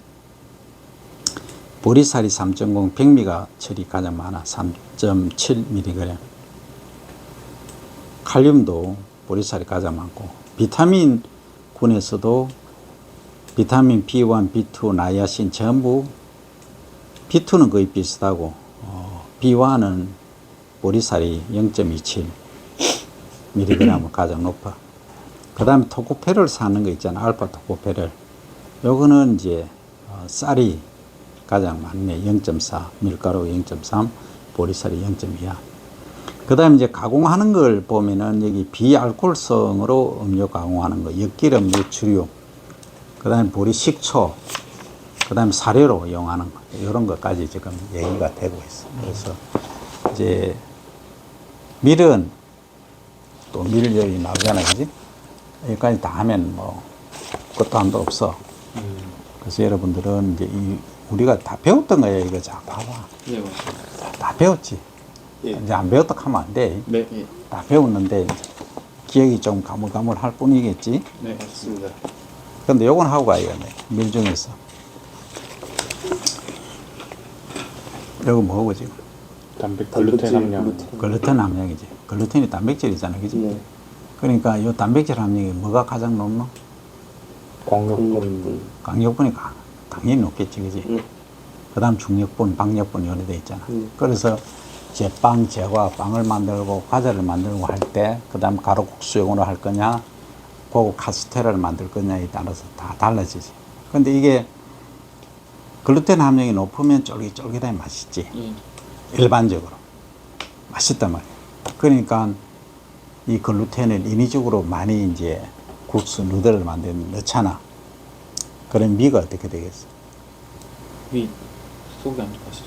보리쌀이 3.0, 백미가 철이 가장 많아, 3.7mg. 칼륨도 보리쌀이 가장 많고, 비타민 군에서도 비타민 B1, B2, 나이아신 전부 B2는 거의 비슷하고, B1은 보리쌀이 0.27mg을 가장 높아. 그 다음에 토코페롤 사는 거 있잖아, 알파 토코페롤. 요거는 이제 쌀이 가장 많네, 0.4, 밀가루 0.3, 보리쌀이 0.2야. 그 다음에 이제 가공하는 걸 보면은 여기 비알코올성으로 음료 가공하는 거, 엿기름, 누추류, 그 다음에 보리 식초, 그 다음에 사료로 이용하는 거, 이런 것까지 지금 얘기가 되고 있어. 그래서 이제 밀은 또 밀열이 나오잖아, 그지? 여기까지 다 하면 뭐 끝도 한도 없어. 그래서 여러분들은 이제 우리가 다 배웠던 거예요, 이거. 자, 봐봐. 네, 맞습니다. 다 배웠지. 예. 이제 안 배웠다 하면 안 돼. 네. 예. 다 배웠는데 이제 기억이 좀 가물가물할 뿐이겠지. 네. 맞습니다. 근데 요건 하고 가야겠네, 밀 중에서. 요거 뭐고 지금? 글루텐 함량. 글루텐. 글루텐 함량이지. 글루텐이 단백질이잖아, 그지? 네. 그러니까 요 단백질 함량이 뭐가 가장 높노? 광역분. 강력분이 당연히 높겠지, 그지? 네. 그 다음 중력분, 박력분 이런 데 있잖아. 그래서 제빵, 제과, 빵을 만들고 과자를 만들고 할 때, 그 다음 가루국수용으로 할 거냐, 고급 카스테라를 만들 거냐에 따라서 다 달라지지. 근데 이게 글루텐 함량이 높으면 쫄깃쫄깃하게 맛있지. 일반적으로. 맛있단 말이야. 그러니까 이 글루텐을 인위적으로 많이 이제 국수, 누들을 만들면 넣잖아. 그럼 미가 어떻게 되겠어? 위 속이 안 좋아지죠.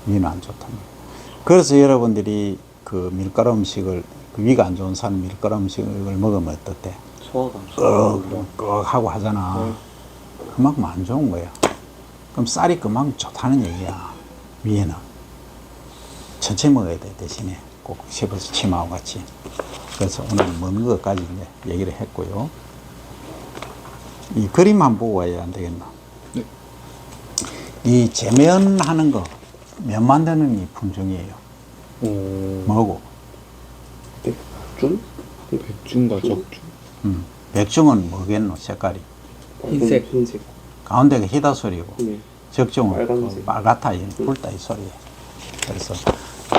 위는 안 좋단 말이야. 그래서 여러분들이 그 밀가루 음식을, 그 위가 안 좋은 사람 밀가루 음식을 먹으면 어떻대? 소화가 꺽꺽하고 하잖아. 그만큼 안 좋은 거야. 그럼 쌀이 그만큼 좋다는 얘기야, 위에는. 천천히 먹어야 돼, 대신에. 꼭 씹어서 침하고 같이. 그래서 오늘 먹는 것까지 이제 얘기를 했고요. 이 그림만 보고 와야 안 되겠나? 네. 이 제면 하는 거, 면 만드는 이 품종이에요. 뭐고? 백준? 백중과 적중. 백중은 뭐겠노, 색깔이? 흰색. 흰색. 가운데가 희다솔이고, 네. 적중은 빨간색. 빨갛다, 붉다 이 소리예요. 그래서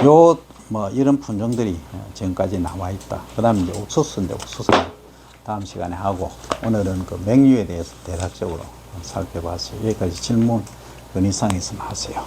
요 뭐 이런 품종들이 지금까지 나와 있다. 그 다음에 이제 옥수수인데 옥수수는 다음 시간에 하고, 오늘은 그 맹류에 대해서 대략적으로 살펴봤어요. 여기까지 질문, 건의사항 있으면 하세요.